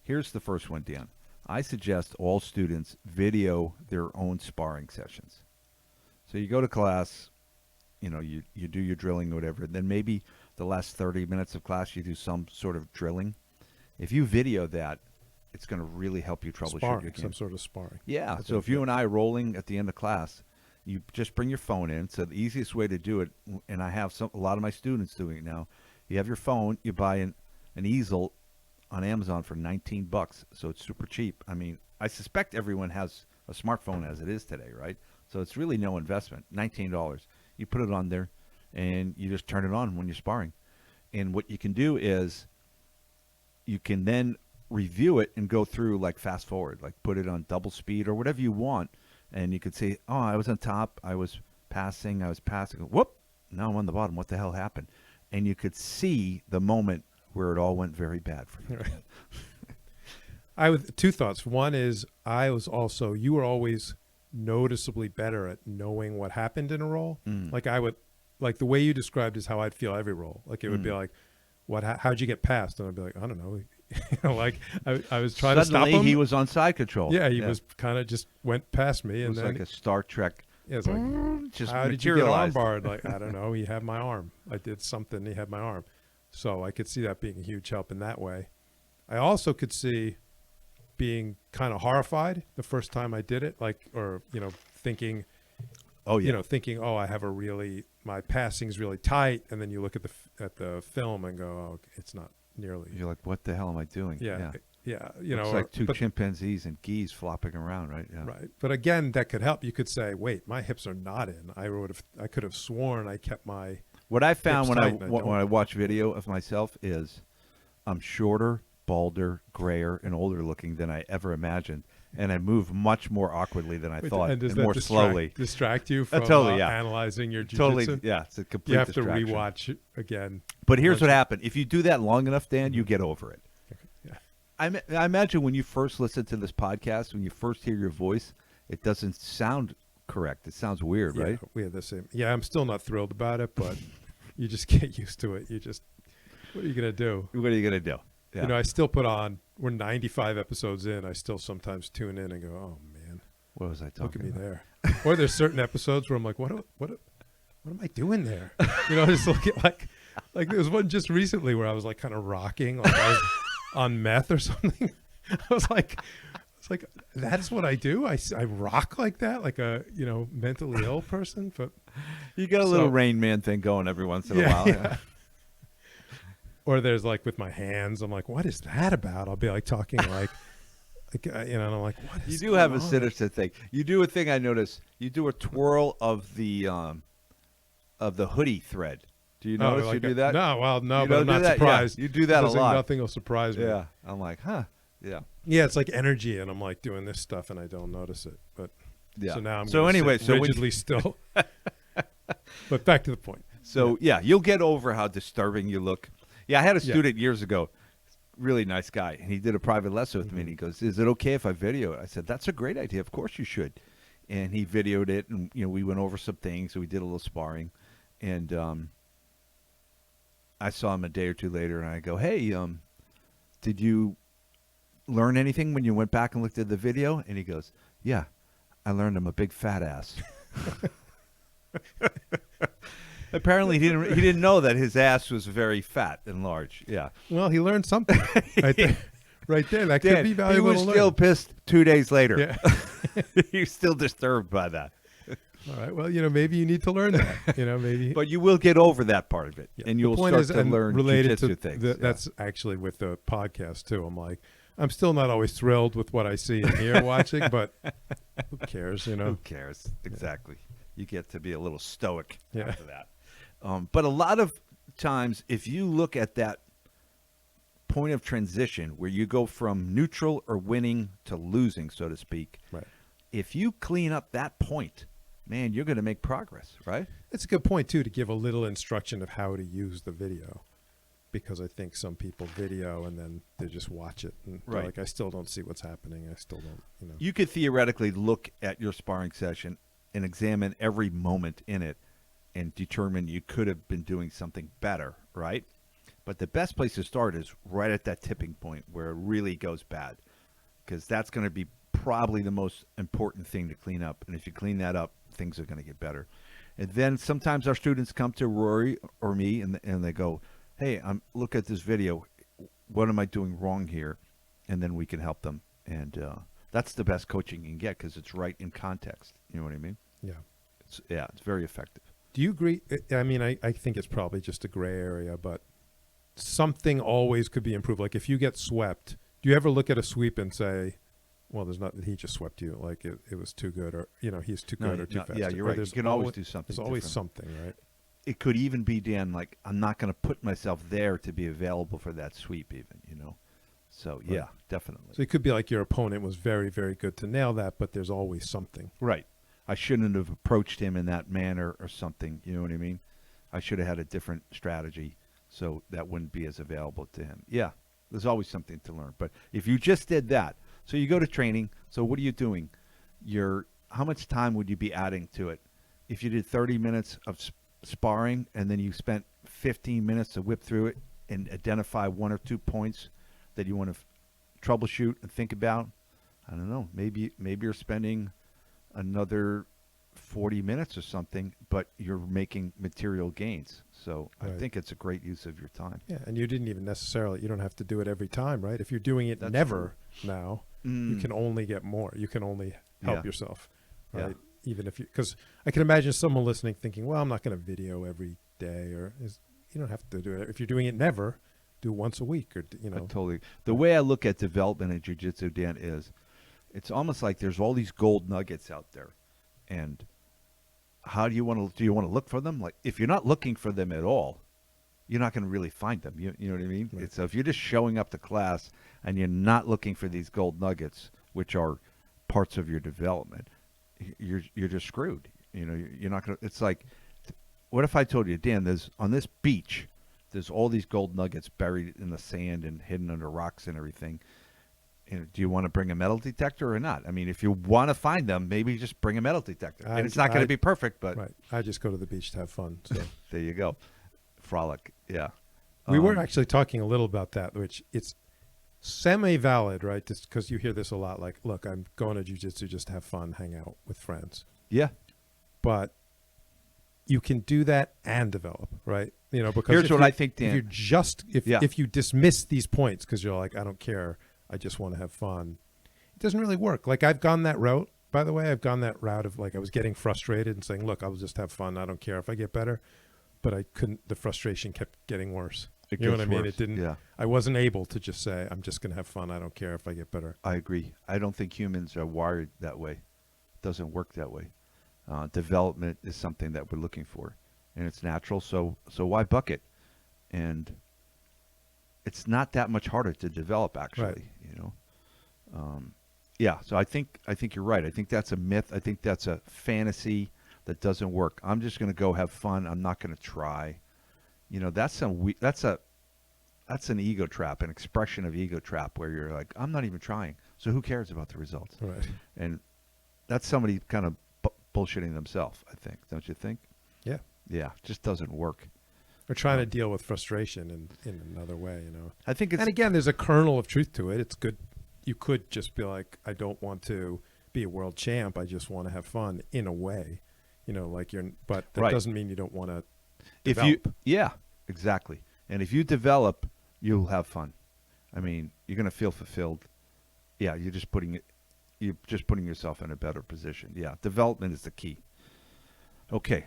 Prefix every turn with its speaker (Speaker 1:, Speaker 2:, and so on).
Speaker 1: Here's the first one, Dan. I suggest all students video their own sparring sessions. So you go to class, you do your drilling or whatever, and then maybe the last 30 minutes of class you do some sort of drilling. If you video that, it's going to really help you troubleshoot your
Speaker 2: Sparring,
Speaker 1: game.
Speaker 2: some sort of sparring.
Speaker 1: Yeah. So if you and I are rolling at the end of class, you just bring your phone in. So the easiest way to do it, and I have a lot of my students doing it now, you have your phone, you buy an easel on Amazon for $19, so it's super cheap. I mean, I suspect everyone has a smartphone as it is today, right? So it's really no investment, $19. You put it on there, and you just turn it on when you're sparring. And what you can do is you can then review it and go through like fast forward, like put it on double speed or whatever you want. And you could say, oh, I was on top, I was passing. Whoop, now I'm on the bottom. What the hell happened? And you could see the moment where it all went very bad for you.
Speaker 2: I have two thoughts. One is you were always noticeably better at knowing what happened in a roll. Like the way you described is how I'd feel every roll. Like it would be like, how'd you get past? And I'd be like, I don't know. Like I was trying to stop him.
Speaker 1: He was on side control.
Speaker 2: Yeah, he was kind of just went past me.
Speaker 1: It was like a Star Trek.
Speaker 2: Yeah, it's like,
Speaker 1: just
Speaker 2: how did you get armbarred? Like, I don't know. He had my arm. I did something. He had my arm. So I could see that being a huge help in that way. I also could see being kind of horrified the first time I did it, thinking, thinking, I have my passing's really tight, and then you look at the film and go, oh, it's not nearly.
Speaker 1: You're like, what the hell am I doing?
Speaker 2: Yeah.
Speaker 1: It's like two chimpanzees and geese flopping around, right? Yeah.
Speaker 2: Right. But again, that could help. You could say, wait, my hips are not in. I could have sworn I kept my.
Speaker 1: What I found when I watch video of myself is I'm shorter, balder, grayer, and older looking than I ever imagined, and I move much more awkwardly than I thought, and more slowly.
Speaker 2: Distract you from analyzing your jiu-jitsu?
Speaker 1: Totally, yeah. It's a complete
Speaker 2: You have
Speaker 1: distraction.
Speaker 2: to rewatch again.
Speaker 1: But here's what happened. If you do that long enough, Dan, you get over it.
Speaker 2: Yeah.
Speaker 1: I imagine when you first listen to this podcast, when you first hear your voice, it doesn't sound correct. It sounds weird, right?
Speaker 2: We had the same. Yeah, I'm still not thrilled about it, but you just get used to it. What are you going to do?
Speaker 1: What are you going to do? Yeah.
Speaker 2: I still put on, we're 95 episodes in. I still sometimes tune in and go, oh, man.
Speaker 1: What was I talking
Speaker 2: Look at me
Speaker 1: about?
Speaker 2: there. Or there's certain episodes where I'm like, what am I doing there? Just look at like there was one just recently where I was like kind of rocking, like I was on meth or something. I was like, that's what I do. I rock like that, like a mentally ill person. But
Speaker 1: you got a little Rain Man thing going every once in a while. Yeah.
Speaker 2: Or there's like with my hands, I'm like, what is that about? I'll be like talking like and I'm like, what is
Speaker 1: you do have a sinister thing. You do a thing I notice. You do a twirl of the hoodie thread. Do you notice you do that?
Speaker 2: No, well, no, but I'm not surprised.
Speaker 1: Yeah, you do that a lot.
Speaker 2: Nothing will surprise me.
Speaker 1: Yeah, I'm like, huh? Yeah.
Speaker 2: Yeah, it's like energy, and I'm like doing this stuff, and I don't notice it. But
Speaker 1: yeah.
Speaker 2: So now I'm rigidly still. But back to the point.
Speaker 1: So yeah, you'll get over how disturbing you look. Yeah, I had a student years ago, really nice guy, and he did a private lesson with me, and he goes, is it okay if I video it? I said, that's a great idea. Of course you should. And he videoed it, and we went over some things, so we did a little sparring. And I saw him a day or two later, and I go, hey, did you learn anything when you went back and looked at the video? And he goes, yeah, I learned I'm a big fat ass. Apparently, he didn't know that his ass was very fat and large. Yeah.
Speaker 2: Well, he learned something right there. Right there. That could be valuable.
Speaker 1: He was still pissed 2 days later. Yeah. He's still disturbed by that.
Speaker 2: All right. Well, maybe you need to learn that. Maybe.
Speaker 1: But you will get over that part of it, and you'll start to learn jiu-jitsu things.
Speaker 2: That's actually with the podcast too. I'm like, I'm still not always thrilled with what I see and hear watching, but who cares?
Speaker 1: Who cares? Exactly. You get to be a little stoic after that.
Speaker 3: But a lot of times, if you look at that point of transition where you go from neutral or winning to losing, so to speak,
Speaker 2: right.
Speaker 3: If you clean up that point, man, you're going to make progress, right?
Speaker 2: It's a good point, too, to give a little instruction of how to use the video. Because I think some people video and then they just watch it. And they're like, I still don't see what's happening. I still don't,
Speaker 3: You could theoretically look at your sparring session and examine every moment in it and determine you could have been doing something better, right? But the best place to start is right at that tipping point where it really goes bad, because that's going to be probably the most important thing to clean up. And if you clean that up, things are going to get better. And then sometimes our students come to Rory or me and they go, hey, look at this video. What am I doing wrong here? And then we can help them. And that's the best coaching you can get, because it's right in context. You know what I mean?
Speaker 2: Yeah.
Speaker 3: It's very effective.
Speaker 2: Do you agree? I mean, I think it's probably just a gray area, but something always could be improved. Like if you get swept, do you ever look at a sweep and say, well, there's not, he just swept you, like it was too good, or, he's too good or too fast.
Speaker 3: Yeah, you're right. You can always do something.
Speaker 2: There's always
Speaker 3: different.
Speaker 2: something, right?
Speaker 3: It could even be, Dan, like, I'm not going to put myself there to be available for that sweep even. So,
Speaker 2: Right.
Speaker 3: yeah, definitely.
Speaker 2: So it could be like your opponent was very, very good to nail that, but there's always something.
Speaker 3: Right. I shouldn't have approached him in that manner or something. You know what I mean? I should have had a different strategy, so that wouldn't be as available to him. Yeah, there's always something to learn. But if you just did that, so you go to training, so what are you doing? How much time would you be adding to it? If you did 30 minutes of sparring and then you spent 15 minutes to whip through it and identify 1 or 2 points that you want to troubleshoot and think about, I don't know, maybe you're spending another 40 minutes or something, but you're making material gains. So
Speaker 2: Right.
Speaker 3: I think it's a great use of your time.
Speaker 2: Yeah, and you didn't even necessarily, you don't have to do it every time, right? If you're doing it
Speaker 3: That's
Speaker 2: never now, you
Speaker 3: Mm.
Speaker 2: can only get more. You can only help
Speaker 3: Yeah.
Speaker 2: yourself,
Speaker 3: Yeah.
Speaker 2: right? Even if you, because I can imagine someone listening thinking, well, I'm not going to video every day, you don't have to do it. If you're doing it never, do it once a week, or,
Speaker 3: Totally. The way I look at development in jiu-jitsu, Dan, is it's almost like there's all these gold nuggets out there. And how do you want to look for them? Like, if you're not looking for them at all, you're not going to really find them. You know what I mean?
Speaker 2: Right.
Speaker 3: So if you're just showing up to class and you're not looking for these gold nuggets, which are parts of your development, you're just screwed. You're not going to, it's like, what if I told you, Dan, on this beach, there's all these gold nuggets buried in the sand and hidden under rocks and everything. Do you want to bring a metal detector or not? I mean, if you want to find them, maybe just bring a metal detector. And it's not going to be perfect, but
Speaker 2: right. I just go to the beach to have fun. So
Speaker 3: there you go. Frolic. Yeah.
Speaker 2: we were actually talking a little about that, which it's semi-valid, right? Just because you hear this a lot, like, look, I'm going to jiu-jitsu just to have fun, hang out with friends.
Speaker 3: Yeah.
Speaker 2: But you can do that and develop, right? Because
Speaker 3: Here's
Speaker 2: if
Speaker 3: what
Speaker 2: you-
Speaker 3: I think, Dan.
Speaker 2: If you're just if you dismiss these points because you're like, I don't care, I just want to have fun, it doesn't really work. Like, I've gone that route. By the way, I've gone that route of, like, I was getting frustrated and saying, look, I'll just have fun. I don't care if I get better. But I couldn't. The frustration kept getting worse.
Speaker 3: It
Speaker 2: You know what
Speaker 3: gets
Speaker 2: I mean?
Speaker 3: worse.
Speaker 2: It didn't.
Speaker 3: Yeah.
Speaker 2: I wasn't able to just say, I'm just going to have fun. I don't care if I get better.
Speaker 3: I agree. I don't think humans are wired that way. It doesn't work that way. Development is something that we're looking for, and it's natural. So why buck it? And it's not that much harder to develop, actually. Yeah. So I think you're right. I think that's a myth. I think that's a fantasy that doesn't work. I'm just going to go have fun. I'm not going to try. That's an ego trap, an expression of ego trap, where you're like, I'm not even trying. So who cares about the results?
Speaker 2: Right.
Speaker 3: And that's somebody kind of bullshitting themselves, I think. Don't you think?
Speaker 2: Yeah.
Speaker 3: Yeah. It just doesn't work.
Speaker 2: Or trying to deal with frustration in another way,
Speaker 3: I think it's
Speaker 2: And again, there's a kernel of truth to it. It's good. You could just be like, I don't want to be a world champ. I just want to have fun in a way, but that
Speaker 3: Right.
Speaker 2: doesn't mean you don't want to
Speaker 3: if
Speaker 2: develop.
Speaker 3: yeah, exactly. And if you develop, you'll have fun. I mean, you're going to feel fulfilled. Yeah. You're just putting yourself in a better position. Yeah. Development is the key. Okay.